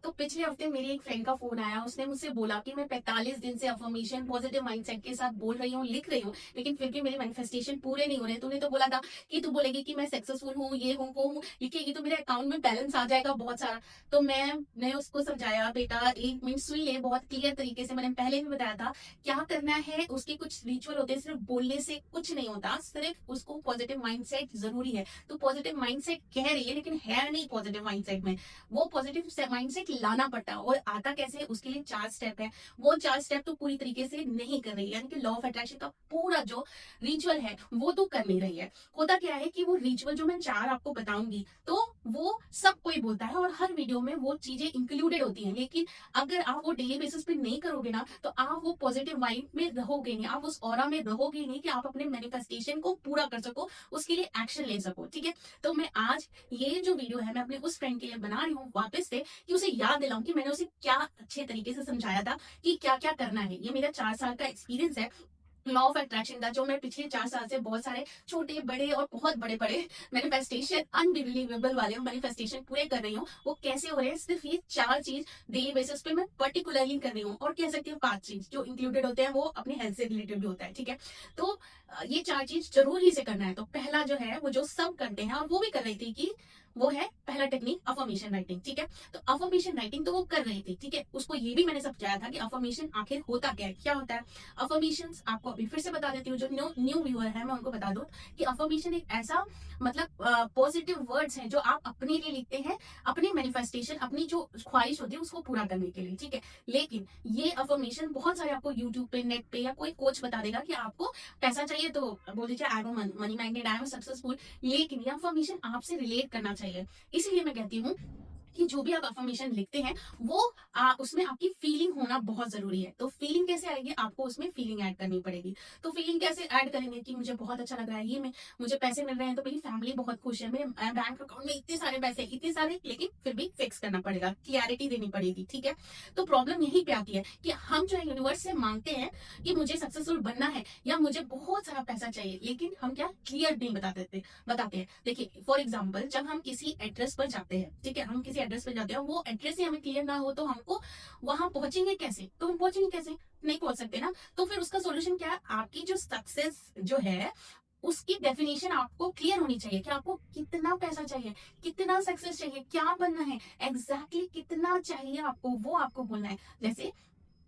तो पिछले हफ्ते मेरी एक फ्रेंड का फोन आया, उसने मुझसे बोला कि मैं 45 दिन से अफर्मेशन पॉजिटिव माइंडसेट के साथ बोल रही हूँ, लिख रही हूँ, लेकिन फिर भी मेरे मैनिफेस्टेशन पूरे नहीं हो रहे। तूने तो बोला था कि तू बोलेगी कि मैं सक्सेसफुल हूँ, ये हूँ, वो हूँ, लिखेगी तो मेरे अकाउंट में बैलेंस आ जाएगा बहुत सारा। तो मैंने उसको समझाया, बेटा 1 मिनट सुन ले, बहुत क्लियर तरीके से, मैंने पहले भी बताया था क्या करना है। उसके कुछ रिचुअल होते हैं, सिर्फ बोलने से कुछ नहीं होता, सिर्फ उसको पॉजिटिव माइंडसेट जरूरी है। तो पॉजिटिव माइंडसेट कह रही है लेकिन है नहीं पॉजिटिव माइंडसेट में। वो पॉजिटिव माइंडसेट लाना पड़ता है, और आता कैसे है, उसके लिए 4 स्टेप है। वो 4 स्टेप तो पूरी तरीके से नहीं कर रही है, यानी कि लॉ ऑफ अट्रैक्शन का पूरा जो रिचुअल है वो तो कर नहीं रही है। होता क्या है कि वो रिचुअल जो मैं 4 आपको बताऊंगी, तो वो सब कोई बोलता है और हर वीडियो में वो चीजें इंक्लूडेड होती हैं, लेकिन अगर आप वो डेली बेसिस पे नहीं करोगे ना, तो आप वो पॉजिटिव वाइब में रहोगे नहीं, आप उस ऑरा में रहोगे नहीं कि आप अपने मैनिफेस्टेशन को पूरा कर सको, उसके लिए एक्शन ले सको। ठीक है, तो मैं आज ये जो वीडियो है मैं अपने उस फ्रेंड के लिए बना रही हूँ वापस से, कि उसे याद दिलाऊं कि मैंने उसे क्या अच्छे तरीके से समझाया था कि क्या क्या करना है। ये मेरा 4 साल का एक्सपीरियंस है लॉ ऑफ अट्रैक्शन का, जो मैं पिछले 4 साल से बहुत सारे छोटे बड़े और बहुत बड़े बड़े मैनिफेस्टेशन, अनबिलीवेबल वाले मैनिफेस्टेशन पूरे कर रही हूँ। वो कैसे हो रहे हैं, सिर्फ ये 4 चीज डेली बेसिस पे मैं पर्टिकुलरली कर रही हूँ, और कह सकती हूँ 5 चीज जो इंक्लूडेड होते हैं, वो अपने हेल्थ से रिलेटेड भी होता है। ठीक है, तो ये 4 चीज जरूर ही से करना है। तो पहला जो है वो जो सब करते हैं, और वो भी कर रही थी कि वो है पहला टेक्निक अफर्मेशन राइटिंग। ठीक है, तो अफर्मेशन राइटिंग तो वो कर रही थी। ठीक है, उसको ये भी मैंने समझाया था कि अफर्मेशन आखिर होता क्या है, क्या होता है। अफर्मेशन आपको अभी फिर से बता देती हूँ, जो न्यू न्यू व्यूअर है मैं उनको बता दूं कि अफर्मेशन एक ऐसा मतलब पॉजिटिव वर्ड्स हैं जो आप अपने लिए लिखते हैं, अपनी मैनिफेस्टेशन, अपनी जो ख्वाहिश होती है उसको पूरा करने के लिए। ठीक है, लेकिन ये अफर्मेशन बहुत सारे आपको यूट्यूब पे, नेट पे, या कोई कोच बता देगा कि आपको पैसा चाहिए तो बोल दीजिए I am money minded, I am successful, लेकिन ये अफर्मेशन आपसे रिलेट करना चाहिए। इसीलिए मैं कहती हूँ कि जो भी आप अफर्मेशन लिखते हैं वो उसमें आपकी फीलिंग होना बहुत जरूरी है। तो फीलिंग कैसे आएगी, आपको उसमें फीलिंग ऐड करनी पड़ेगी। तो फीलिंग कैसे ऐड करेंगे कि मुझे बहुत अच्छा लग रहा है, ये मैं मुझे पैसे मिल रहे हैं तो मेरी फैमिली बहुत खुश है, मेरे बैंक अकाउंट में इतने सारे पैसे, इतने सारे, लेकिन फिर भी फिक्स करना पड़ेगा, क्लियरिटी देनी पड़ेगी। ठीक है, तो प्रॉब्लम यहीं पे आती है कि हम जो है यूनिवर्स से मांगते हैं कि मुझे सक्सेसफुल बनना है या मुझे बहुत सारा पैसा चाहिए, लेकिन हम क्या क्लियर नहीं बताते हैं। देखिए फॉर एग्जाम्पल, जब हम किसी एड्रेस पर जाते हैं, ठीक है, हम किसी एड्रेस पर जाते हैं, वो एड्रेस ही हमें क्लियर ना हो तो हमको वहां पहुंचेंगे कैसे, तो हम पहुंचेंगे कैसे, नहीं पहुंच सकते ना। तो फिर उसका सॉल्यूशन क्या है, आपकी जो सक्सेस जो है उसकी डेफिनेशन आपको क्लियर होनी चाहिए कि आपको कितना पैसा चाहिए, कितना सक्सेस चाहिए, क्या बनना है, एग्जैक्टली कितना चाहिए आपको, वो आपको बोलना है। जैसे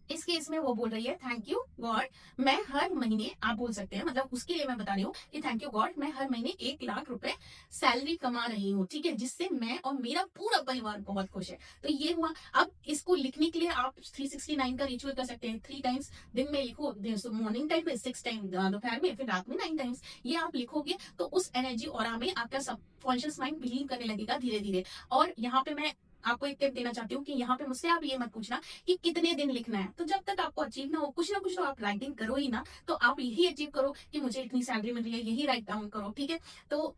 इस केस में वो बोल रही है थैंक यू गॉड, मैं हर महीने, आप बोल सकते हैं, मतलब उसके लिए मैं बता रही हूँ कि थैंक यू गॉड, मैं हर महीने 1 लाख रुपए सैलरी कमा रही हूँ। ठीक है, जिससे मैं और मेरा पूरा परिवार बहुत खुश है। तो ये हुआ। अब इसको लिखने के लिए आप 369 का रिचुअल कर सकते हैं। 3 टाइम्स दिन में लिखो, मॉर्निंग टाइम में 6 टाइम, दोपहर में, फिर रात में 9 टाइम्स। ये आप लिखोगे तो उस एनर्जी और में आपका सब कॉन्शियस माइंड बिलीव करने लगेगा धीरे धीरे। और यहाँ पे मैं आपको एक टिप देना चाहती हूँ कि यहाँ पे मुझसे आप ये मत पूछना कि कितने दिन लिखना है। तो जब तक आपको अचीव ना कुछ तो आप राइटिंग करो ही ना। तो आप यही अचीव करो कि मुझे इतनी सैलरी मिल रही है, यही राइट डाउन करो। ठीक है, तो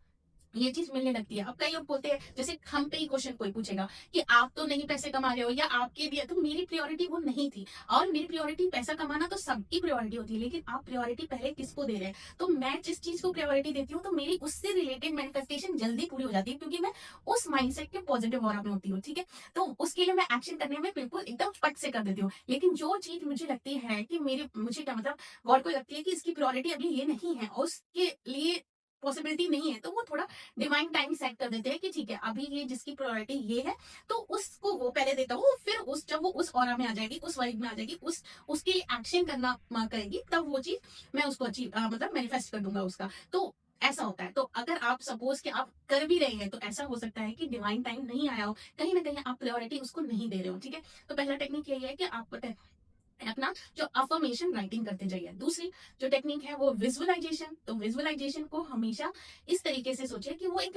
ये चीज मिलने लगती है। अब कई लोग बोलते हैं, जैसे हम पे ही क्वेश्चन कोई पूछेगा कि आप तो नहीं पैसे कमा रहे हो, या आपके लिए, तो मेरी प्रायोरिटी वो नहीं थी। और मेरी प्रायोरिटी पैसा कमाना तो सबकी प्रायोरिटी होती है, लेकिन आप प्रायोरिटी पहले किसको दे रहे हैं। तो मैं जिस चीज को प्रायोरिटी देती हूँ तो मेरी उससे रिलेटेड मैनिफेस्टेशन जल्दी पूरी हो जाती है, क्योंकि मैं उस माइंडसेट के पॉजिटिव ऑरा में होती हूँ। ठीक है, तो उसके लिए मैं एक्शन करने में बिल्कुल एकदम फट से कर देती हूँ। लेकिन जो चीज मुझे लगती है कि मेरे मुझे क्या मतलब गॉड को लगती है कि इसकी प्रायोरिटी अभी ये नहीं है और उसके लिए पॉसिबिलिटी नहीं है, तो वो थोड़ा डिवाइन टाइम सेट कर देते हैं कि ठीक है अभी ये जिसकी प्रायोरिटी ये है, तो उसको वो पहले देता हूँ, फिर उस जब वो उस ऑरा में आ जाएगी, उस वाइब में आ जाएगी, उसके लिए एक्शन करना करेगी, तब वो चीज मैं उसको अचीव मतलब मैनिफेस्ट कर दूंगा उसका। तो ऐसा होता है। तो अगर आप सपोज कि आप कर भी रहे हैं, तो ऐसा हो सकता है कि डिवाइन टाइम नहीं आया हो, कहीं ना कहीं आप प्रायोरिटी उसको नहीं दे रहे हो। ठीक है, तो पहला टेक्निक यही है कि आप अपना जो अफर्मेशन राइटिंग करते जाइए। दूसरी जो टेक्निक है वो विजुअलाइजेशन। तो विजुअलाइजेशन को हमेशा इस तरीके से सोचिए कि वो एक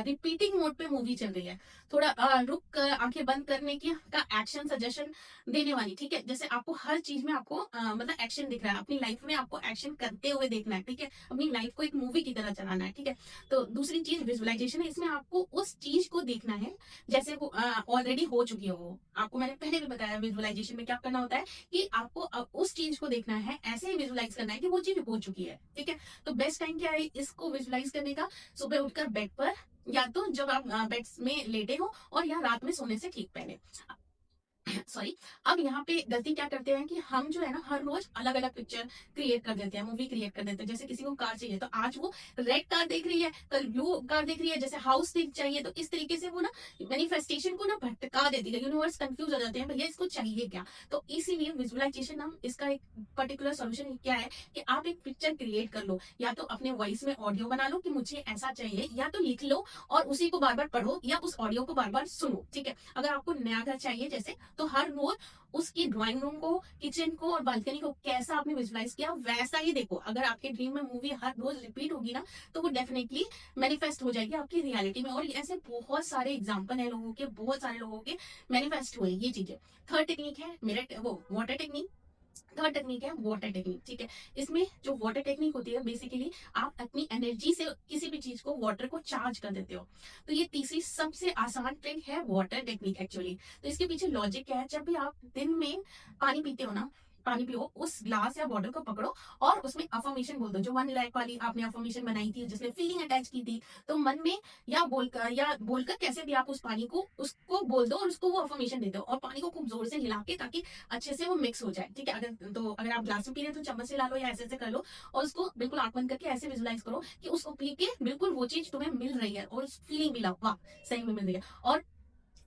रिपीटिंग मोड पे मूवी चल रही है, थोड़ा रुक कर आंखें बंद करने की का एक्शन सजेशन देने वाली। ठीक है, जैसे आपको हर चीज में आपको मतलब एक्शन दिख रहा है, अपनी लाइफ में आपको एक्शन करते हुए देखना है। ठीक है, अपनी लाइफ को एक मूवी की तरह चलाना है। ठीक है, तो दूसरी चीज विजुअलाइजेशन है, इसमें आपको उस चीज को देखना है जैसे वो ऑलरेडी हो चुकी हो। वो आपको मैंने पहले भी बताया विजुअलाइजेशन में क्या करना होता है कि आपको अब उस चीज को देखना है, ऐसे ही विजुलाइज करना है कि वो चीज हो चुकी है। ठीक है, तो बेस्ट टाइम क्या है इसको विजुलाइज करने का, सुबह उठकर बेड पर, या तो जब आप बेड में लेटे हो, और या रात में सोने से ठीक पहले। सॉरी। अब यहाँ पे गलती क्या करते हैं कि हम जो है ना हर रोज अलग अलग पिक्चर क्रिएट कर देते हैं, मूवी क्रिएट कर देते हैं। जैसे किसी को कार चाहिए तो आज वो रेड कार देख रही है, कल ब्लू कार देख रही है, जैसे हाउस देख चाहिए, तो इस तरीके से वो ना मैनिफेस्टेशन को ना भटका देती है, यूनिवर्स कंफ्यूज हो जाते हैं भैया इसको चाहिए क्या। तो इसीलिए विजुअलाइजेशन हम इसका एक पर्टिकुलर सोल्यूशन क्या है कि आप एक पिक्चर क्रिएट कर लो, या तो अपने वॉइस में ऑडियो बना लो कि मुझे ऐसा चाहिए, या तो लिख लो और उसी को बार बार पढ़ो या उस ऑडियो को बार बार सुनो। ठीक है, अगर आपको नया घर चाहिए जैसे, तो हर रोज उसकी ड्राइंग रूम को, किचन को और बालकनी को कैसा आपने विजुलाइज किया वैसा ही देखो। अगर आपके ड्रीम में मूवी हर रोज रिपीट होगी ना, तो वो डेफिनेटली मैनिफेस्ट हो जाएगी आपकी रियलिटी में। और ऐसे बहुत सारे एग्जाम्पल है लोगों के, बहुत सारे लोगों के मैनिफेस्ट हुए ये चीजें। थर्ड टेक्निक है मिरर वो वाटर टेक्निक। थर्ड टेक्निक है वाटर टेक्निक। ठीक है, इसमें जो वाटर टेक्निक होती है बेसिकली आप अपनी एनर्जी से किसी भी चीज को, वाटर को चार्ज कर देते हो। तो ये तीसरी सबसे आसान ट्रिक है वाटर टेक्निक एक्चुअली। तो इसके पीछे लॉजिक क्या है, जब भी आप दिन में पानी पीते हो ना, पानी पियो, उस ग्लास या बॉटल को पकड़ो और उसमें अफर्मेशन बोल दो, जो 1 लाख वाली आपने अफर्मेशन बनाई थी जिसमें फीलिंग अटैच की थी। तो मन में या बोलकर कैसे भी आप उस पानी को उसको बोल दो और उसको वो अफर्मेशन दे दो, और पानी को खूब जोर से हिला के ताकि अच्छे से वो मिक्स हो जाए। ठीक है, अगर आप ग्लास में पी रहे हैं तो चम्मच से ला लो या ऐसे ऐसे कर लो, और उसको बिल्कुल आंख बंद करके ऐसे विजुलाइज करो कि उसको पी के बिल्कुल वो चीज तुम्हें मिल रही है और उस फीलिंग भी लाओ, वाह सही में मिल रही है, और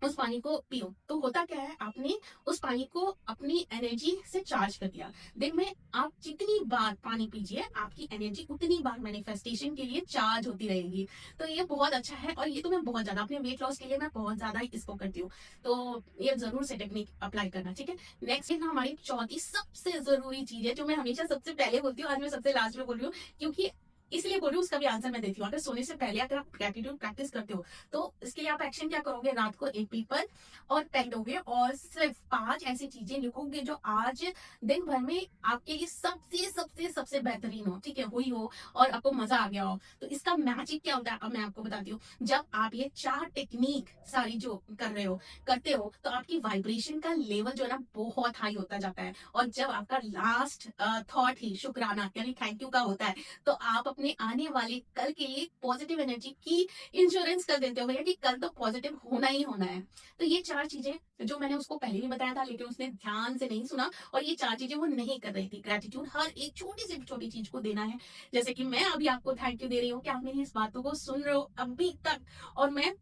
उस पानी को पियो। तो होता क्या है, आपने उस पानी को अपनी एनर्जी से चार्ज कर दिया। दिन में आप जितनी बार पानी पीजिए आपकी एनर्जी उतनी बार मैनिफेस्टेशन के लिए चार्ज होती रहेगी। तो ये बहुत अच्छा है, और ये तो मैं बहुत ज्यादा अपने वेट लॉस के लिए मैं बहुत ज्यादा इसको करती हूँ। तो ये जरूर से टेक्निक अप्लाई करना। ठीक है, नेक्स्ट ना हमारी चौथी सबसे जरूरी चीज है, जो मैं हमेशा सबसे पहले बोलती हूँ, आज मैं सबसे लास्ट में बोल रही हूँ, क्योंकि इसलिए बोल रही हूँ, उसका भी आंसर मैं देती हूँ। अगर सोने से पहले अगर आप ग्रेटिट्यूड प्रैक्टिस करते हो, तो इसके लिए आप एक्शन क्या करोगे, रात को एक पेपर और पेन लोगे और सिर्फ 5 ऐसी चीजें लिखोगे जो आज दिन भर में आपके लिए सबसे सबसे सबसे बेहतरीन हो। ठीक है, हुई हो और आपको मजा आ गया हो। तो इसका मैजिक क्या होता है अब मैं आपको बताती हूँ। जब आप ये 4 टेक्निक सारी जो करते हो, तो आपकी वाइब्रेशन का लेवल जो है ना बहुत हाई होता जाता है। और जब आपका लास्ट थॉट ही शुक्राना यानी थैंक यू का होता है, तो आप अपने आने वाले कल के लिए पॉजिटिव एनर्जी की इंश्योरेंस कर देते हो भैया कि कल तो पॉजिटिव होना ही होना है। तो ये 4 चीजें जो मैंने उसको पहले भी बताया था, लेकिन उसने ध्यान से नहीं सुना, और ये 4 चीजें वो नहीं कर रही थी। ग्रेटिट्यूड हर एक छोटी से छोटी चीज को देना है। जैसे कि मैं अभी आपको थैंक यू दे रही हूँ कि आप मेरी इस बातों को सुन रहे हो अभी तक, और मैं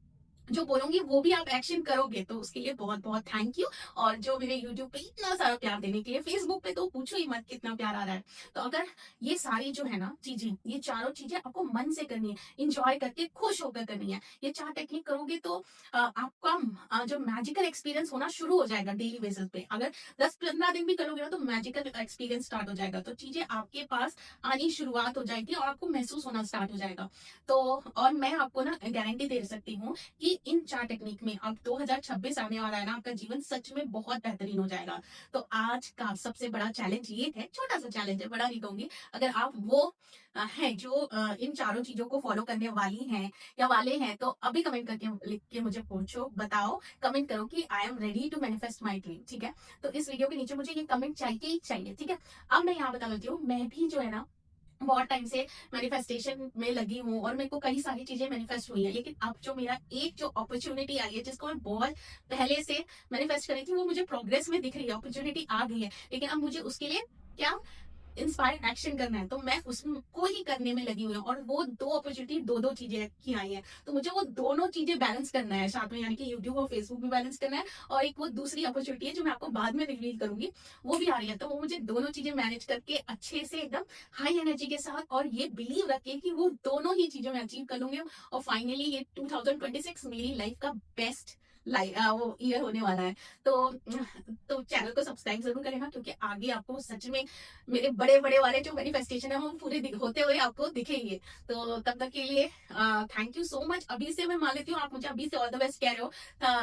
जो बोलूंगी वो भी आप एक्शन करोगे, तो उसके लिए बहुत बहुत थैंक यू। और जो मेरे यूट्यूब पे इतना सारा प्यार देने के लिए, फेसबुक पे तो पूछो ही मत कितना प्यार आ रहा है। तो अगर ये सारी जो है ना चीजें, ये चारों चीजें आपको मन से करनी है, इंजॉय करके खुश होकर करनी है। ये 4 टेक्निक करोगे तो आपका जो मैजिकल एक्सपीरियंस होना शुरू हो जाएगा डेली बेसिस पे। अगर 10-15 दिन भी करोगे ना, तो मैजिकल एक्सपीरियंस स्टार्ट हो जाएगा। तो चीजें आपके पास आनी शुरुआत हो जाएगी और आपको महसूस होना स्टार्ट हो जाएगा। तो और मैं आपको ना गारंटी दे सकती हूँ कि इन 4 टेक्निक में अब 2026 आने वाला है ना, आपका जीवन सच में बहुत बेहतरीन हो जाएगा। तो आज का सबसे बड़ा चैलेंज ये है, छोटा सा चैलेंज है, बड़ा नहीं कहूंगी। अगर आप वो हैं जो इन चारों चीजों को फॉलो करने वाली हैं या वाले हैं, तो अभी कमेंट करके लिख के मुझे पूछो, बताओ, कमेंट करो कि I am ready to manifest my dream. ठीक है, तो इस वीडियो के नीचे मुझे ये कमेंट चाहिए ही चाहिए। ठीक है, अब मैं यहाँ बता देती हूँ, मैं भी जो है ना बहुत टाइम से मैनिफेस्टेशन में लगी हूँ, और मेरे को कई सारी चीजें मैनिफेस्ट हुई है। लेकिन अब जो मेरा एक जो अपॉर्चुनिटी आई है, जिसको मैं बहुत पहले से मैनिफेस्ट करी थी, वो मुझे प्रोग्रेस में दिख रही है, अपॉर्चुनिटी आ गई है। लेकिन अब मुझे उसके लिए क्या इंस्पायर्ड एक्शन करना है, तो मैं उसको ही करने में लगी हुई हूँ। और वो 2 अपॉर्चुनिटी, दो चीजें की आई हैं, तो मुझे वो दोनों चीजें बैलेंस करना है साथ में, यानी कि यूट्यूब और फेसबुक भी बैलेंस करना है। और एक वो दूसरी अपॉर्चुनिटी है जो मैं आपको बाद में रिवील करूंगी, वो भी आ रही है। तो वो मुझे दोनों चीजें मैनेज करके अच्छे से एकदम हाई एनर्जी के साथ, और ये बिलीव रखे कि वो दोनों ही चीजें मैं अचीव कर लूंगी। और फाइनली ये 2026 मेरी लाइफ का बेस्ट वो ईयर होने वाला है। तो चैनल को सब्सक्राइब जरूर करेगा, क्योंकि आगे आपको सच में मेरे बड़े बड़े वाले जो मैनिफेस्टेशन है वो पूरे होते हुए आपको दिखेंगे। तो तब तक के लिए थैंक यू सो मच। अभी से मैं मान लेती हूँ आप मुझे अभी से ऑल द बेस्ट कह रहे हो,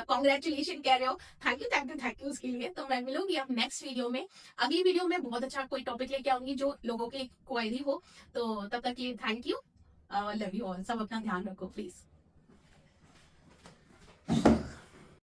कॉन्ग्रेचुलेशन कह रहे हो, थैंक यू उसके लिए। तो मैं मिलूंगी आप नेक्स्ट वीडियो में। अगली वीडियो में बहुत अच्छा कोई टॉपिक लेके आऊंगी जो लोगों की क्वायरी हो। तो तब तक के लिए thank you, love you all. सब अपना ध्यान रखो प्लीज।